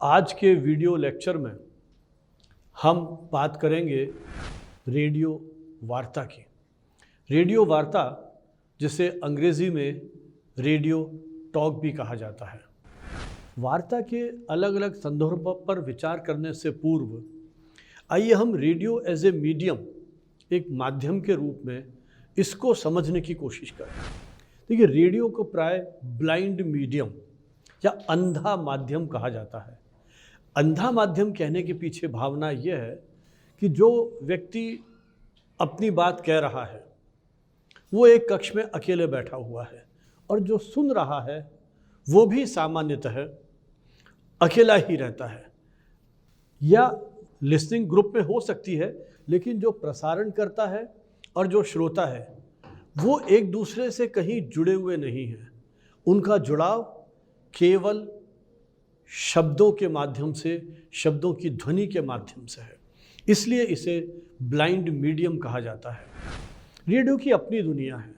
आज के video lecture में हम बात करेंगे रेडियो वार्ता की। रेडियो वार्ता जिसे अंग्रेज़ी में रेडियो टॉक भी कहा जाता है। वार्ता के अलग अलग संदर्भों पर विचार करने से पूर्व आइए हम रेडियो एज ए मीडियम, एक माध्यम के रूप में इसको समझने की कोशिश करें। देखिए, रेडियो को प्राय ब्लाइंड मीडियम या अंधा माध्यम कहा जाता है। अंधा माध्यम कहने के पीछे भावना यह है कि जो व्यक्ति अपनी बात कह रहा है वो एक कक्ष में अकेले बैठा हुआ है और जो सुन रहा है वो भी सामान्यतः अकेला ही रहता है, या लिसनिंग ग्रुप में हो सकती है, लेकिन जो प्रसारण करता है और जो श्रोता है वो एक दूसरे से कहीं जुड़े हुए नहीं हैं। उनका जुड़ाव केवल शब्दों के माध्यम से, शब्दों की ध्वनि के माध्यम से है। इसलिए इसे ब्लाइंड मीडियम कहा जाता है। रेडियो की अपनी दुनिया है।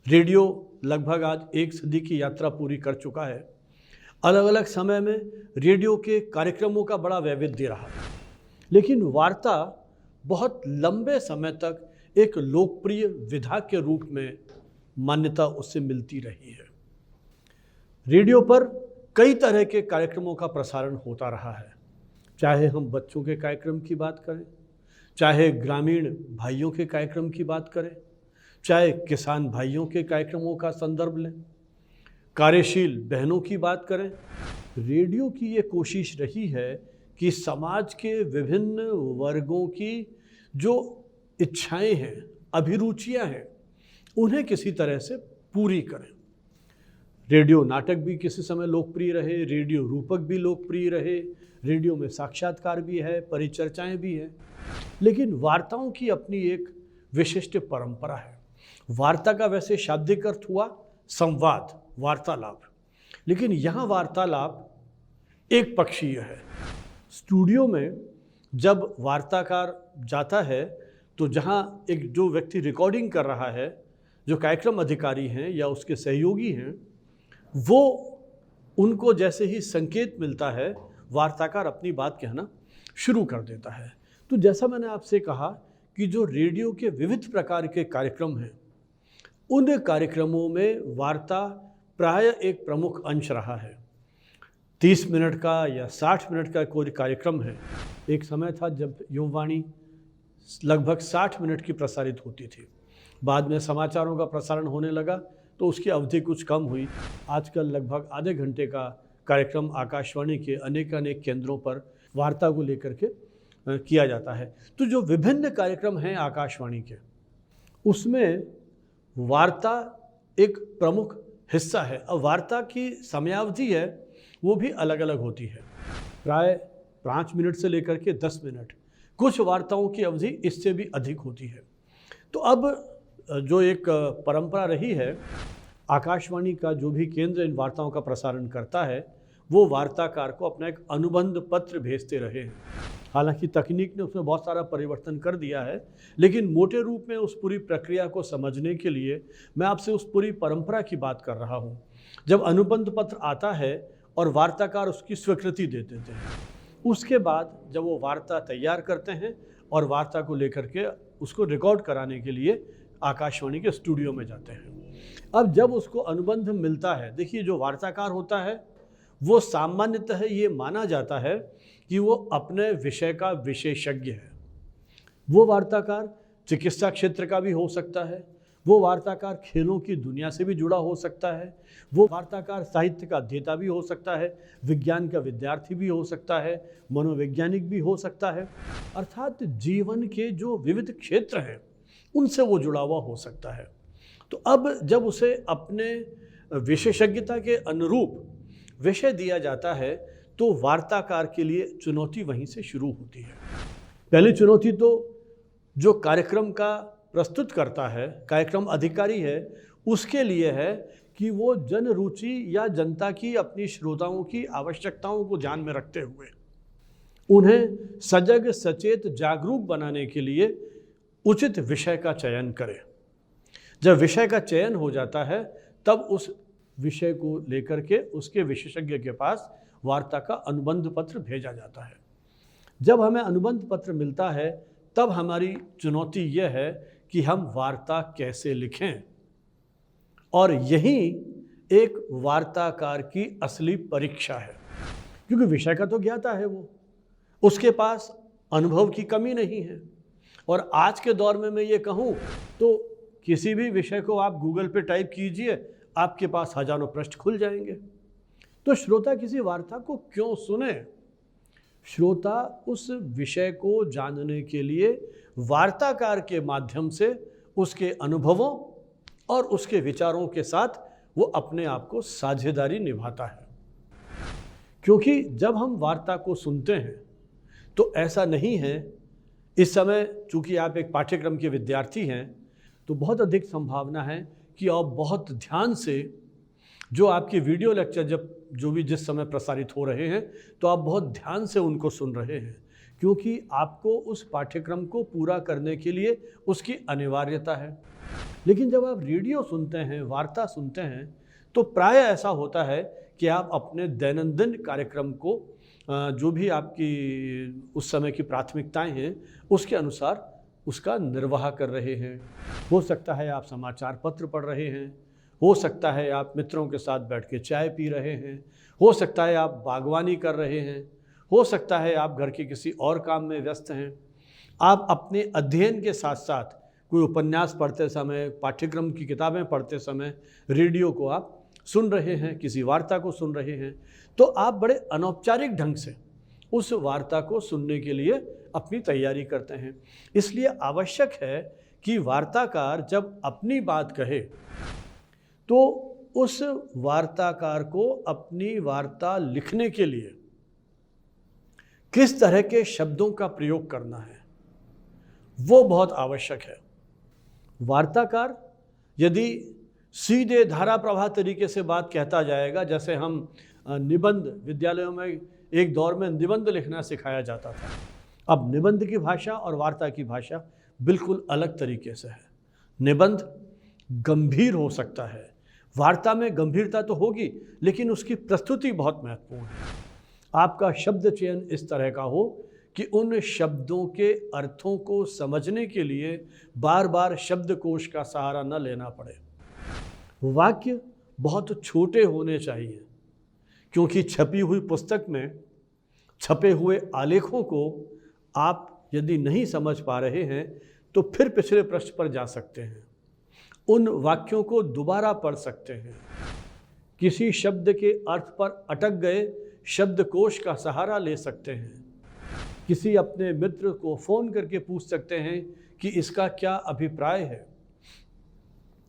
रेडियो लगभग आज 1 सदी की यात्रा पूरी कर चुका है। अलग अलग समय में रेडियो के कार्यक्रमों का बड़ा वैविध्य रहा, लेकिन वार्ता बहुत लंबे समय तक एक लोकप्रिय विधा के रूप में मान्यता उससे मिलती रही है। रेडियो पर कई तरह के कार्यक्रमों का प्रसारण होता रहा है, चाहे हम बच्चों के कार्यक्रम की बात करें, चाहे ग्रामीण भाइयों के कार्यक्रम की बात करें, चाहे किसान भाइयों के कार्यक्रमों का संदर्भ लें, कार्यशील बहनों की बात करें। रेडियो की ये कोशिश रही है कि समाज के विभिन्न वर्गों की जो इच्छाएं हैं, अभिरुचियां हैं, उन्हें किसी तरह से पूरी करें। रेडियो नाटक भी किसी समय लोकप्रिय रहे, रेडियो रूपक भी लोकप्रिय रहे, रेडियो में साक्षात्कार भी है, परिचर्चाएं भी हैं, लेकिन वार्ताओं की अपनी एक विशिष्ट परंपरा है। वार्ता का वैसे शाब्दिक अर्थ हुआ संवाद, वार्तालाप, लेकिन यहाँ वार्तालाप एक पक्षीय है। स्टूडियो में जब वार्ताकार जाता है तो जहाँ एक जो व्यक्ति रिकॉर्डिंग कर रहा है, जो कार्यक्रम अधिकारी हैं या उसके सहयोगी हैं, वो उनको जैसे ही संकेत मिलता है वार्ताकार अपनी बात कहना शुरू कर देता है। तो जैसा मैंने आपसे कहा कि जो रेडियो के विविध प्रकार के कार्यक्रम हैं, उन कार्यक्रमों में वार्ता प्राय एक प्रमुख अंश रहा है। 30 मिनट का या 60 मिनट का कोई कार्यक्रम है। एक समय था जब युववाणी लगभग 60 मिनट की प्रसारित होती थी। बाद में समाचारों का प्रसारण होने लगा तो उसकी अवधि कुछ कम हुई। आजकल लगभग आधे घंटे का कार्यक्रम आकाशवाणी के अनेक केंद्रों पर वार्ता को लेकर के किया जाता है। तो जो विभिन्न कार्यक्रम हैं आकाशवाणी के, उसमें वार्ता एक प्रमुख हिस्सा है। अब वार्ता की समयावधि है वो भी अलग अलग होती है, प्राय 5 मिनट से लेकर के 10 मिनट। कुछ वार्ताओं की अवधि इससे भी अधिक होती है। तो अब जो एक परंपरा रही है, आकाशवाणी का जो भी केंद्र इन वार्ताओं का प्रसारण करता है वो वार्ताकार को अपना एक अनुबंध पत्र भेजते रहे हैं। हालांकि तकनीक ने उसमें बहुत सारा परिवर्तन कर दिया है, लेकिन मोटे रूप में उस पूरी प्रक्रिया को समझने के लिए मैं आपसे उस पूरी परंपरा की बात कर रहा हूँ। जब अनुबंध पत्र आता है और वार्ताकार उसकी स्वीकृति दे देते हैं, उसके बाद जब वो वार्ता तैयार करते हैं और वार्ता को लेकर के उसको रिकॉर्ड कराने के लिए आकाशवाणी के स्टूडियो में जाते हैं। अब जब उसको अनुबंध मिलता है, देखिए, जो वार्ताकार होता है वो सामान्यतः ये माना जाता है कि वो अपने विषय का विशेषज्ञ है। वो वार्ताकार चिकित्सा क्षेत्र का भी हो सकता है, वो वार्ताकार खेलों की दुनिया से भी जुड़ा हो सकता है, वो वार्ताकार साहित्य का अध्येता भी हो सकता है, विज्ञान का विद्यार्थी भी हो सकता है, मनोवैज्ञानिक भी हो सकता है। अर्थात जीवन के जो विविध क्षेत्र हैं उनसे वो जुड़ा हुआ हो सकता है। तो अब जब उसे अपने विशेषज्ञता के अनुरूप विषय दिया जाता है तो वार्ताकार के लिए चुनौती वहीं से शुरू होती है। पहली चुनौती तो जो कार्यक्रम का प्रस्तुत करता है, कार्यक्रम अधिकारी है, उसके लिए है कि वो जन रुचि या जनता की, अपनी श्रोताओं की आवश्यकताओं को ध्यान में रखते हुए उन्हें सजग, सचेत, जागरूक बनाने के लिए उचित विषय का चयन करें। जब विषय का चयन हो जाता है तब उस विषय को लेकर के उसके विशेषज्ञ के पास वार्ता का अनुबंध पत्र भेजा जाता है। जब हमें अनुबंध पत्र मिलता है तब हमारी चुनौती यह है कि हम वार्ता कैसे लिखें, और यही एक वार्ताकार की असली परीक्षा है, क्योंकि विषय का तो ज्ञाता है वो, उसके पास अनुभव की कमी नहीं है। और आज के दौर में मैं ये कहूँ तो किसी भी विषय को आप गूगल पे टाइप कीजिए, आपके पास हजारों पृष्ठ खुल जाएंगे। तो श्रोता किसी वार्ता को क्यों सुने? श्रोता उस विषय को जानने के लिए वार्ताकार के माध्यम से उसके अनुभवों और उसके विचारों के साथ वो अपने आप को साझेदारी निभाता है। क्योंकि जब हम वार्ता को सुनते हैं तो ऐसा नहीं है, इस समय चूंकि आप एक पाठ्यक्रम के विद्यार्थी हैं तो बहुत अधिक संभावना है कि आप बहुत ध्यान से जो आपके वीडियो लेक्चर जो भी जिस समय प्रसारित हो रहे हैं तो आप बहुत ध्यान से उनको सुन रहे हैं, क्योंकि आपको उस पाठ्यक्रम को पूरा करने के लिए उसकी अनिवार्यता है। लेकिन जब आप रेडियो सुनते हैं, वार्ता सुनते हैं, तो प्राय ऐसा होता है कि आप अपने दैनंदिन कार्यक्रम को जो भी आपकी उस समय की प्राथमिकताएं हैं उसके अनुसार उसका निर्वाह कर रहे हैं। हो सकता है आप समाचार पत्र पढ़ रहे हैं, हो सकता है आप मित्रों के साथ बैठ के चाय पी रहे हैं, हो सकता है आप बागवानी कर रहे हैं, हो सकता है आप घर के किसी और काम में व्यस्त हैं। आप अपने अध्ययन के साथ साथ कोई उपन्यास पढ़ते समय, पाठ्यक्रम की किताबें पढ़ते समय रेडियो को आप सुन रहे हैं, किसी वार्ता को सुन रहे हैं, तो आप बड़े अनौपचारिक ढंग से उस वार्ता को सुनने के लिए अपनी तैयारी करते हैं। इसलिए आवश्यक है कि वार्ताकार जब अपनी बात कहे तो उस वार्ताकार को अपनी वार्ता लिखने के लिए किस तरह के शब्दों का प्रयोग करना है वो बहुत आवश्यक है। वार्ताकार यदि सीधे धारा प्रवाह तरीके से बात कहता जाएगा, जैसे हम निबंध विद्यालयों में एक दौर में निबंध लिखना सिखाया जाता था, अब निबंध की भाषा और वार्ता की भाषा बिल्कुल अलग तरीके से है। निबंध गंभीर हो सकता है, वार्ता में गंभीरता तो होगी लेकिन उसकी प्रस्तुति बहुत महत्वपूर्ण है। आपका शब्द चयन इस तरह का हो कि उन शब्दों के अर्थों को समझने के लिए बार बार शब्दकोश का सहारा न लेना पड़े। वाक्य बहुत छोटे होने चाहिए, क्योंकि छपी हुई पुस्तक में छपे हुए आलेखों को आप यदि नहीं समझ पा रहे हैं तो फिर पिछले पृष्ठ पर जा सकते हैं, उन वाक्यों को दोबारा पढ़ सकते हैं, किसी शब्द के अर्थ पर अटक गए शब्दकोश का सहारा ले सकते हैं, किसी अपने मित्र को फ़ोन करके पूछ सकते हैं कि इसका क्या अभिप्राय है।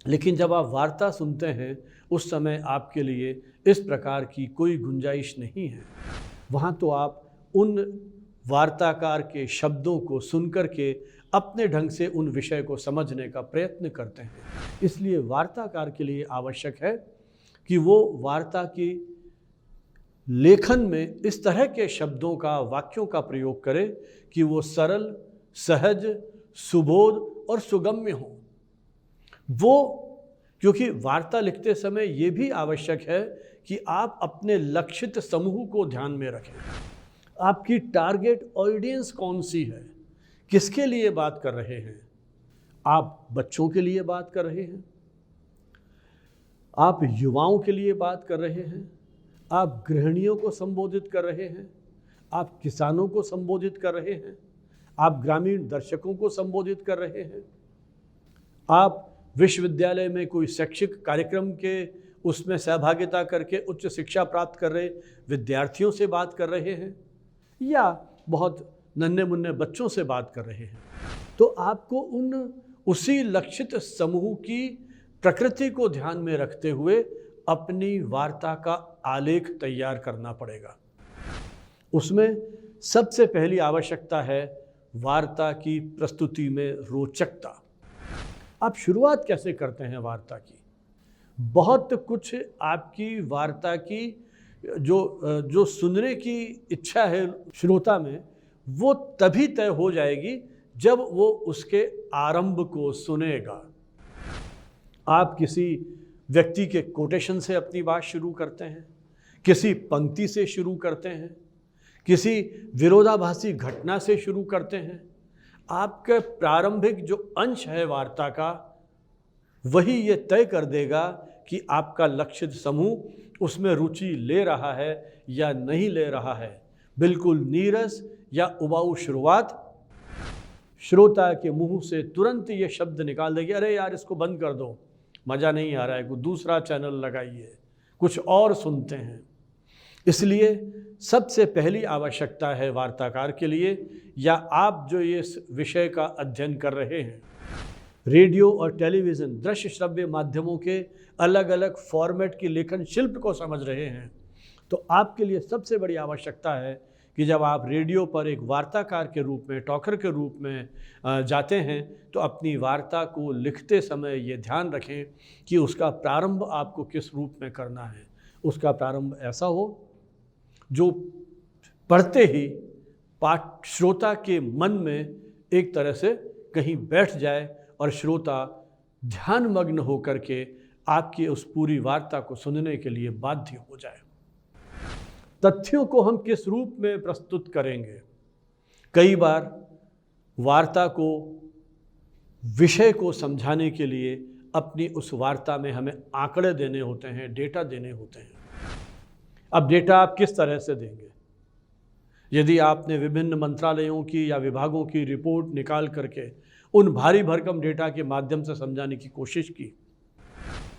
लेकिन जब आप वार्ता सुनते हैं उस समय आपके लिए इस प्रकार की कोई गुंजाइश नहीं है। वहाँ तो आप उन वार्ताकार के शब्दों को सुनकर के अपने ढंग से उन विषय को समझने का प्रयत्न करते हैं। इसलिए वार्ताकार के लिए आवश्यक है कि वो वार्ता की लेखन में इस तरह के शब्दों का, वाक्यों का प्रयोग करे कि वो सरल, सहज, सुबोध और सुगम्य हो। क्योंकि वार्ता लिखते समय ये भी आवश्यक है कि आप अपने लक्षित समूह को ध्यान में रखें। आपकी टारगेट ऑडियंस कौन सी है, किसके लिए बात कर रहे हैं? आप बच्चों के लिए बात कर रहे हैं, आप युवाओं के लिए बात कर रहे हैं, आप गृहिणियों को संबोधित कर रहे हैं, आप किसानों को संबोधित कर रहे हैं, आप ग्रामीण दर्शकों को संबोधित कर रहे हैं, आप विश्वविद्यालय में कोई शैक्षिक कार्यक्रम के उसमें सहभागिता करके उच्च शिक्षा प्राप्त कर रहे विद्यार्थियों से बात कर रहे हैं, या बहुत नन्हे मुन्ने बच्चों से बात कर रहे हैं। तो आपको उसी लक्षित समूह की प्रकृति को ध्यान में रखते हुए अपनी वार्ता का आलेख तैयार करना पड़ेगा। उसमें सबसे पहली आवश्यकता है वार्ता की प्रस्तुति में रोचकता। आप शुरुआत कैसे करते हैं वार्ता की? बहुत कुछ आपकी वार्ता की जो सुनने की इच्छा है श्रोता में, वो तभी तय हो जाएगी जब वो उसके आरंभ को सुनेगा। आप किसी व्यक्ति के कोटेशन से अपनी बात शुरू करते हैं, किसी पंक्ति से शुरू करते हैं, किसी विरोधाभासी घटना से शुरू करते हैं। आपके प्रारंभिक जो अंश है वार्ता का, वही ये तय कर देगा कि आपका लक्षित समूह उसमें रुचि ले रहा है या नहीं ले रहा है। बिल्कुल नीरस या उबाऊ शुरुआत श्रोता के मुंह से तुरंत ये शब्द निकाल देगी, अरे यार इसको बंद कर दो, मज़ा नहीं आ रहा है, कोई दूसरा चैनल लगाइए, कुछ और सुनते हैं। इसलिए सबसे पहली आवश्यकता है वार्ताकार के लिए, या आप जो ये विषय का अध्ययन कर रहे हैं, रेडियो और टेलीविज़न दृश्य श्रव्य माध्यमों के अलग अलग फॉर्मेट की लेखन शिल्प को समझ रहे हैं, तो आपके लिए सबसे बड़ी आवश्यकता है कि जब आप रेडियो पर एक वार्ताकार के रूप में, टॉकर के रूप में जाते हैं, तो अपनी वार्ता को लिखते समय ये ध्यान रखें कि उसका प्रारंभ आपको किस रूप में करना है। उसका प्रारंभ ऐसा हो जो पढ़ते ही पाठ श्रोता के मन में एक तरह से कहीं बैठ जाए और श्रोता ध्यानमग्न होकर के आपकी उस पूरी वार्ता को सुनने के लिए बाध्य हो जाए। तथ्यों को हम किस रूप में प्रस्तुत करेंगे? कई बार वार्ता को, विषय को समझाने के लिए अपनी उस वार्ता में हमें आंकड़े देने होते हैं, डेटा देने होते हैं। अब डेटा आप किस तरह से देंगे? यदि आपने विभिन्न मंत्रालयों की या विभागों की रिपोर्ट निकाल करके उन भारी भरकम डेटा के माध्यम से समझाने की कोशिश की,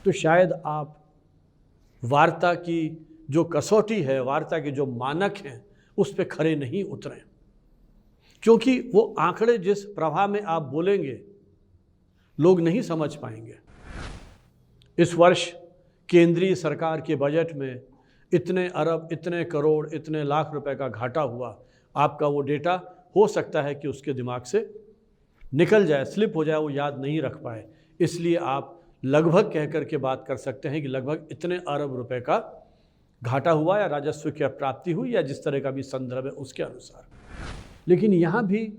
तो शायद आप वार्ता की जो कसौटी है, वार्ता के जो मानक हैं, उस पे खरे नहीं उतरें, क्योंकि वो आंकड़े जिस प्रवाह में आप बोलेंगे लोग नहीं समझ पाएंगे। इस वर्ष केंद्रीय सरकार के बजट में इतने अरब, इतने करोड़, इतने लाख रुपए का घाटा हुआ, आपका वो डेटा हो सकता है कि उसके दिमाग से निकल जाए, स्लिप हो जाए, वो याद नहीं रख पाए। इसलिए आप लगभग कह कर के बात कर सकते हैं कि लगभग इतने अरब रुपए का घाटा हुआ या राजस्व की प्राप्ति हुई, या जिस तरह का भी संदर्भ है उसके अनुसार। लेकिन यहाँ भी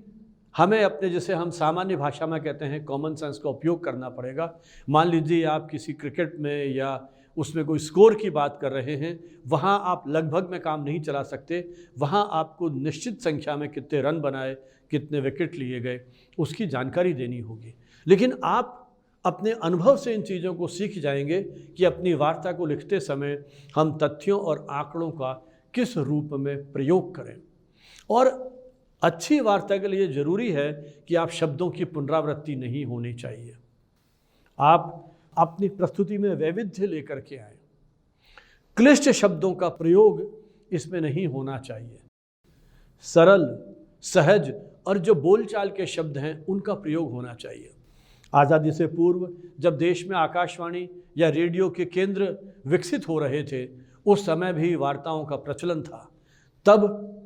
हमें अपने, जैसे हम सामान्य भाषा में कहते हैं, कॉमन सेंस का उपयोग करना पड़ेगा। मान लीजिए आप किसी क्रिकेट में या उसमें कोई स्कोर की बात कर रहे हैं, वहाँ आप लगभग में काम नहीं चला सकते। वहाँ आपको निश्चित संख्या में कितने रन बनाए, कितने विकेट लिए गए, उसकी जानकारी देनी होगी। लेकिन आप अपने अनुभव से इन चीज़ों को सीख जाएंगे कि अपनी वार्ता को लिखते समय हम तथ्यों और आंकड़ों का किस रूप में प्रयोग करें। और अच्छी वार्ता के लिए ज़रूरी है कि आप शब्दों की पुनरावृत्ति नहीं होनी चाहिए। आप अपनी प्रस्तुति में वैविध्य लेकर के आए। क्लिष्ट शब्दों का प्रयोग इसमें नहीं होना चाहिए। सरल, सहज और जो बोलचाल के शब्द हैं उनका प्रयोग होना चाहिए। आज़ादी से पूर्व जब देश में आकाशवाणी या रेडियो के केंद्र विकसित हो रहे थे, उस समय भी वार्ताओं का प्रचलन था। तब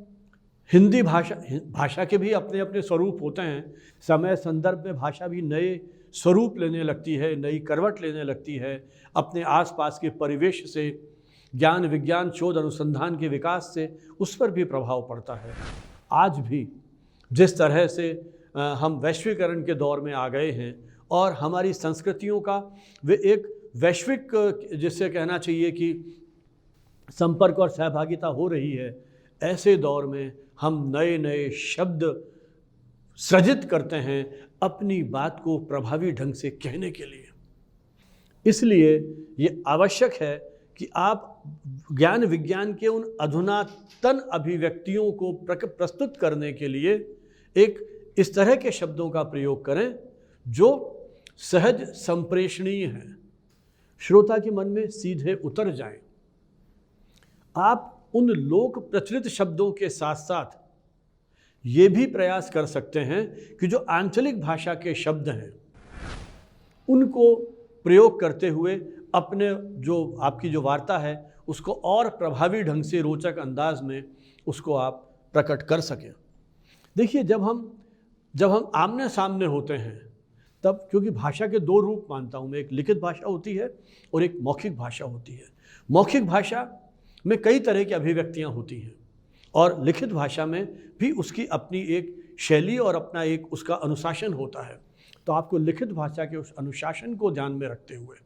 हिंदी भाषा के भी अपने अपने स्वरूप होते हैं। समय संदर्भ में भाषा भी नए स्वरूप लेने लगती है, नई करवट लेने लगती है। अपने आसपास के परिवेश से, ज्ञान विज्ञान शोध अनुसंधान के विकास से उस पर भी प्रभाव पड़ता है। आज भी जिस तरह से हम वैश्वीकरण के दौर में आ गए हैं और हमारी संस्कृतियों का वे एक वैश्विक, जिससे कहना चाहिए कि संपर्क और सहभागिता हो रही है, ऐसे दौर में हम नए नए शब्द सृजित करते हैं अपनी बात को प्रभावी ढंग से कहने के लिए। इसलिए ये आवश्यक है कि आप ज्ञान विज्ञान के उन अधुनातन अभिव्यक्तियों को प्रस्तुत करने के लिए एक इस तरह के शब्दों का प्रयोग करें जो सहज संप्रेषणीय हैं, श्रोता के मन में सीधे उतर जाएं। आप उन लोक प्रचलित शब्दों के साथ साथ ये भी प्रयास कर सकते हैं कि जो आंचलिक भाषा के शब्द हैं उनको प्रयोग करते हुए अपने जो आपकी जो वार्ता है उसको और प्रभावी ढंग से, रोचक अंदाज में उसको आप प्रकट कर सकें। देखिए, जब हम आमने सामने होते हैं तब, क्योंकि भाषा के दो रूप मानता हूँ मैं, एक लिखित भाषा होती है और एक मौखिक भाषा होती है। मौखिक भाषा में कई तरह की अभिव्यक्तियाँ होती हैं और लिखित भाषा में भी उसकी अपनी एक शैली और अपना एक उसका अनुशासन होता है। तो आपको लिखित भाषा के उस अनुशासन को ध्यान में रखते हुए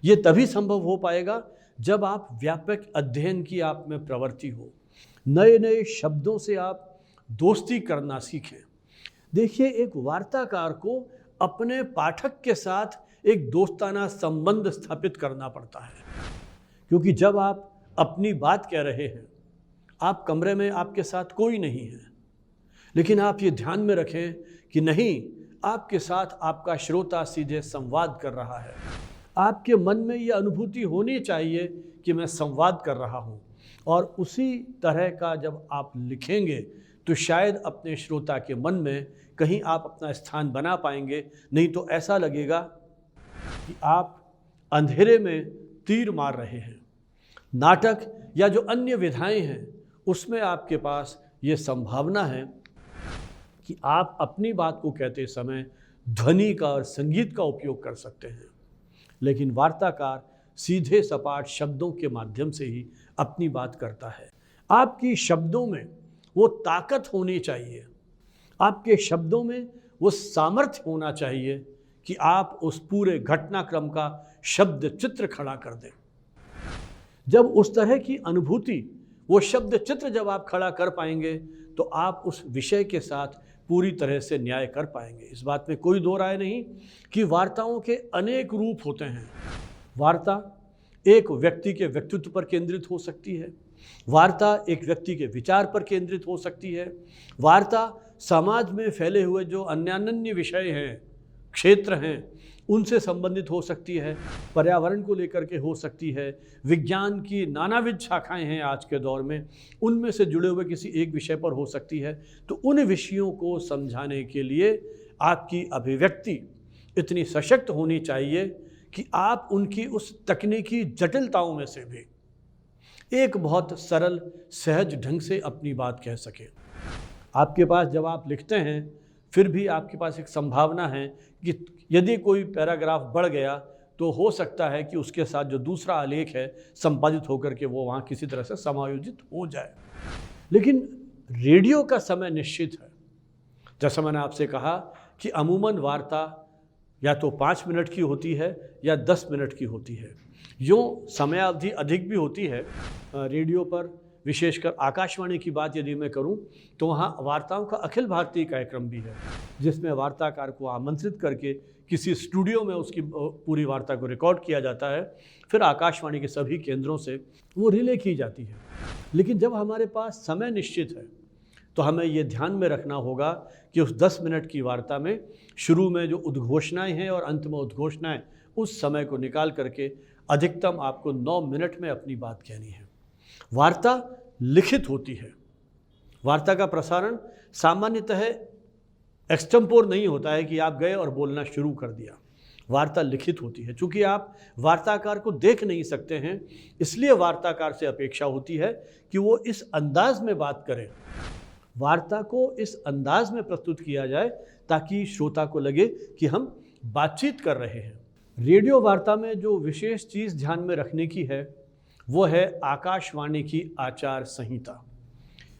ये तभी संभव हो पाएगा जब आप व्यापक अध्ययन की आप में प्रवृत्ति हो, नए नए शब्दों से आप दोस्ती करना सीखें। देखिए, एक वार्ताकार को अपने पाठक के साथ एक दोस्ताना संबंध स्थापित करना पड़ता है, क्योंकि जब आप अपनी बात कह रहे हैं, आप कमरे में आपके साथ कोई नहीं है, लेकिन आप ये ध्यान में रखें कि नहीं, आपके साथ आपका श्रोता सीधे संवाद कर रहा है। आपके मन में ये अनुभूति होनी चाहिए कि मैं संवाद कर रहा हूँ, और उसी तरह का जब आप लिखेंगे तो शायद अपने श्रोता के मन में कहीं आप अपना स्थान बना पाएंगे। नहीं तो ऐसा लगेगा कि आप अंधेरे में तीर मार रहे हैं। नाटक या जो अन्य विधाएं हैं, उसमें आपके पास ये संभावना है कि आप अपनी बात को कहते समय ध्वनि का और संगीत का उपयोग कर सकते हैं, लेकिन वार्ताकार सीधे सपाट शब्दों के माध्यम से ही अपनी बात करता है। आपकी शब्दों में वो ताकत होनी चाहिए, आपके शब्दों में वो सामर्थ्य होना चाहिए कि आप उस पूरे घटनाक्रम का शब्द चित्र खड़ा कर दें। जब उस तरह की अनुभूति, वो शब्द चित्र जब आप खड़ा कर पाएंगे तो आप उस विषय के साथ पूरी तरह से न्याय कर पाएंगे। इस बात में कोई दो राय नहीं कि वार्ताओं के अनेक रूप होते हैं। वार्ता एक व्यक्ति के व्यक्तित्व पर केंद्रित हो सकती है, वार्ता एक व्यक्ति के विचार पर केंद्रित हो सकती है, वार्ता समाज में फैले हुए जो अन्यान्य विषय हैं, क्षेत्र हैं, उनसे संबंधित हो सकती है, पर्यावरण को लेकर के हो सकती है, विज्ञान की नानाविध शाखाएं हैं आज के दौर में, उनमें से जुड़े हुए किसी एक विषय पर हो सकती है। तो उन विषयों को समझाने के लिए आपकी अभिव्यक्ति इतनी सशक्त होनी चाहिए कि आप उनकी उस तकनीकी जटिलताओं में से भी एक बहुत सरल सहज ढंग से अपनी बात कह सकें। आपके पास जब आप लिखते हैं, फिर भी आपके पास एक संभावना है कि यदि कोई पैराग्राफ बढ़ गया तो हो सकता है कि उसके साथ जो दूसरा आलेख है संपादित होकर के वो वहाँ किसी तरह से समायोजित हो जाए। लेकिन रेडियो का समय निश्चित है। जैसा मैंने आपसे कहा कि अमूमन वार्ता या तो 5 मिनट की होती है या 10 मिनट की होती है। यूँ समयावधि अधिक भी होती है। रेडियो पर विशेषकर आकाशवाणी की बात यदि मैं करूं तो वहाँ वार्ताओं का अखिल भारतीय कार्यक्रम भी है, जिसमें वार्ताकार को आमंत्रित करके किसी स्टूडियो में उसकी पूरी वार्ता को रिकॉर्ड किया जाता है, फिर आकाशवाणी के सभी केंद्रों से वो रिले की जाती है। लेकिन जब हमारे पास समय निश्चित है तो हमें ये ध्यान में रखना होगा कि उस 10 मिनट की वार्ता में शुरू में जो उद्घोषणाएँ हैं और अंत में उद्घोषणाएँ, उस समय को निकाल करके अधिकतम आपको 9 मिनट में अपनी बात कहनी है। वार्ता लिखित होती है। वार्ता का प्रसारण सामान्यतः एक्सटेम्पोर नहीं होता है कि आप गए और बोलना शुरू कर दिया। वार्ता लिखित होती है। चूँकि आप वार्ताकार को देख नहीं सकते हैं, इसलिए वार्ताकार से अपेक्षा होती है कि वो इस अंदाज में बात करें, वार्ता को इस अंदाज में प्रस्तुत किया जाए ताकि श्रोता को लगे कि हम बातचीत कर रहे हैं। रेडियो वार्ता में जो विशेष चीज़ ध्यान में रखने की है वो है आकाशवाणी की आचार संहिता।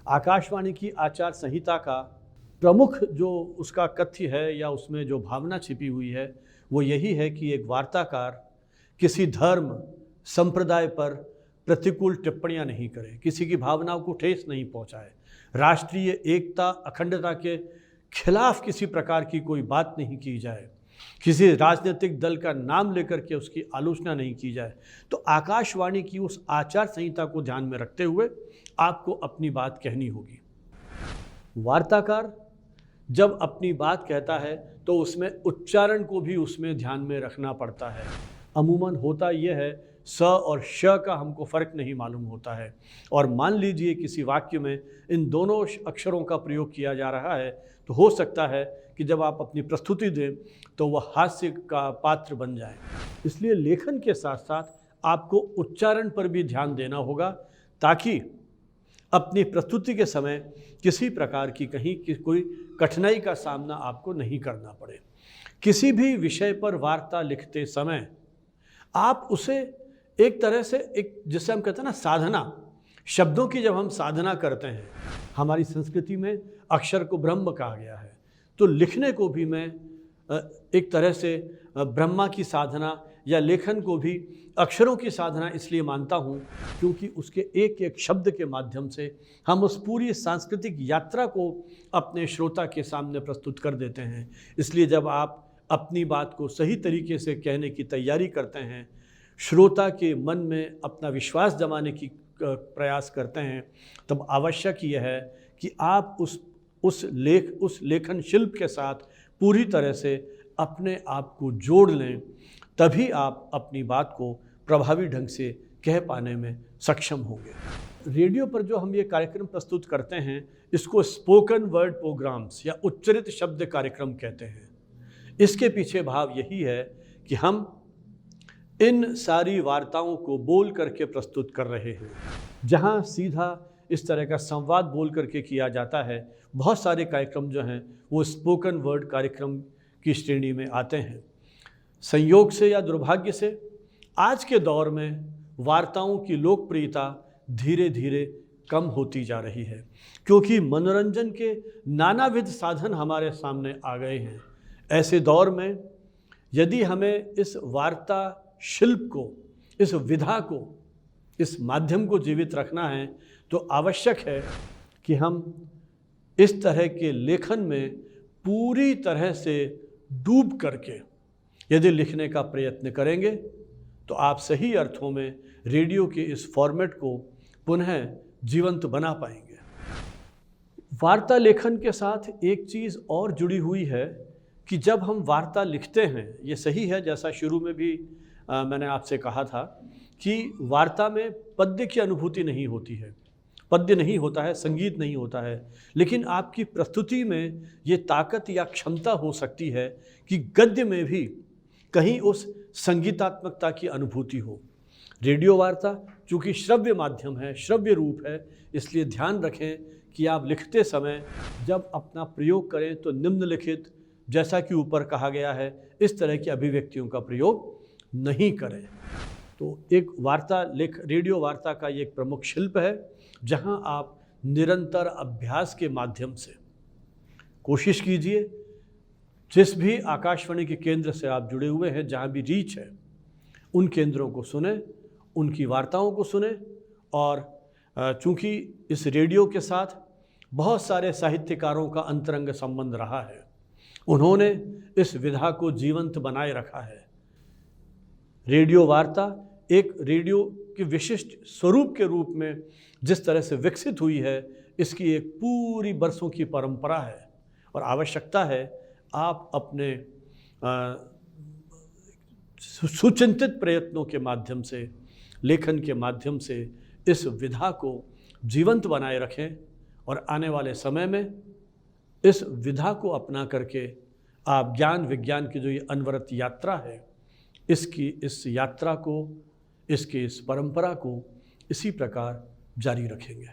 आकाशवाणी की आचार संहिता का प्रमुख जो उसका कथ्य है या उसमें जो भावना छिपी हुई है वो यही है कि एक वार्ताकार किसी धर्म संप्रदाय पर प्रतिकूल टिप्पणियां नहीं करे, किसी की भावनाओं को ठेस नहीं पहुंचाए, राष्ट्रीय एकता अखंडता के खिलाफ किसी प्रकार की कोई बात नहीं की जाए, किसी राजनीतिक दल का नाम लेकर के उसकी आलोचना नहीं की जाए। तो आकाशवाणी की उस आचार संहिता को ध्यान में रखते हुए आपको अपनी बात कहनी होगी। वार्ताकार जब अपनी बात कहता है तो उसमें उच्चारण को भी उसमें ध्यान में रखना पड़ता है। अमूमन होता यह है स और श का हमको फ़र्क नहीं मालूम होता है, और मान लीजिए किसी वाक्य में इन दोनों अक्षरों का प्रयोग किया जा रहा है तो हो सकता है कि जब आप अपनी प्रस्तुति दें तो वह हास्य का पात्र बन जाए। इसलिए लेखन के साथ साथ आपको उच्चारण पर भी ध्यान देना होगा ताकि अपनी प्रस्तुति के समय किसी प्रकार की कहीं कोई कठिनाई का सामना आपको नहीं करना पड़े। किसी भी विषय पर वार्ता लिखते समय आप उसे एक तरह से एक जिसे हम कहते हैं ना साधना, शब्दों की जब हम साधना करते हैं, हमारी संस्कृति में अक्षर को ब्रह्म कहा गया है, तो लिखने को भी मैं एक तरह से ब्रह्मा की साधना या लेखन को भी अक्षरों की साधना इसलिए मानता हूँ क्योंकि उसके एक एक शब्द के माध्यम से हम उस पूरी सांस्कृतिक यात्रा को अपने श्रोता के सामने प्रस्तुत कर देते हैं। इसलिए जब आप अपनी बात को सही तरीके से कहने की तैयारी करते हैं, श्रोता के मन में अपना विश्वास जमाने की प्रयास करते हैं, तब आवश्यक यह है कि आप उस लेखन शिल्प के साथ पूरी तरह से अपने आप को जोड़ लें, तभी आप अपनी बात को प्रभावी ढंग से कह पाने में सक्षम होंगे। रेडियो पर जो हम ये कार्यक्रम प्रस्तुत करते हैं, इसको स्पोकन वर्ड प्रोग्राम्स या उच्चरित शब्द कार्यक्रम कहते हैं। इसके पीछे भाव यही है कि हम इन सारी वार्ताओं को बोल करके प्रस्तुत कर रहे हैं। जहाँ सीधा इस तरह का संवाद बोल करके किया जाता है, बहुत सारे कार्यक्रम जो हैं वो स्पोकन वर्ड कार्यक्रम की श्रेणी में आते हैं। संयोग से या दुर्भाग्य से आज के दौर में वार्ताओं की लोकप्रियता धीरे धीरे कम होती जा रही है, क्योंकि मनोरंजन के नानाविध साधन हमारे सामने आ गए हैं। ऐसे दौर में यदि हमें इस वार्ता शिल्प को, इस विधा को, इस माध्यम को जीवित रखना है, तो आवश्यक है कि हम इस तरह के लेखन में पूरी तरह से डूब करके यदि लिखने का प्रयत्न करेंगे तो आप सही अर्थों में रेडियो के इस फॉर्मेट को पुनः जीवंत बना पाएंगे। वार्ता लेखन के साथ एक चीज़ और जुड़ी हुई है कि जब हम वार्ता लिखते हैं, ये सही है जैसा शुरू में भी मैंने आपसे कहा था कि वार्ता में पद्य की अनुभूति नहीं होती है, पद्य नहीं होता है, संगीत नहीं होता है, लेकिन आपकी प्रस्तुति में ये ताकत या क्षमता हो सकती है कि गद्य में भी कहीं उस संगीतात्मकता की अनुभूति हो। रेडियो वार्ता चूँकि श्रव्य माध्यम है, श्रव्य रूप है, इसलिए ध्यान रखें कि आप लिखते समय जब अपना प्रयोग करें तो निम्नलिखित, जैसा कि ऊपर कहा गया है, इस तरह की अभिव्यक्तियों का प्रयोग नहीं करें। तो एक रेडियो वार्ता का ये एक प्रमुख शिल्प है, जहां आप निरंतर अभ्यास के माध्यम से कोशिश कीजिए, जिस भी आकाशवाणी के केंद्र से आप जुड़े हुए हैं, जहां भी रीच है, उन केंद्रों को सुने, उनकी वार्ताओं को सुने। और चूँकि इस रेडियो के साथ बहुत सारे साहित्यकारों का अंतरंग संबंध रहा है, उन्होंने इस विधा को जीवंत बनाए रखा है। रेडियो वार्ता एक रेडियो के विशिष्ट स्वरूप के रूप में जिस तरह से विकसित हुई है, इसकी एक पूरी बरसों की परंपरा है और आवश्यकता है आप अपने सुचिंतित प्रयत्नों के माध्यम से, लेखन के माध्यम से इस विधा को जीवंत बनाए रखें और आने वाले समय में इस विधा को अपना करके आप ज्ञान विज्ञान की जो ये अनवरत यात्रा है, इस यात्रा को, इस परंपरा को इसी प्रकार जारी रखेंगे।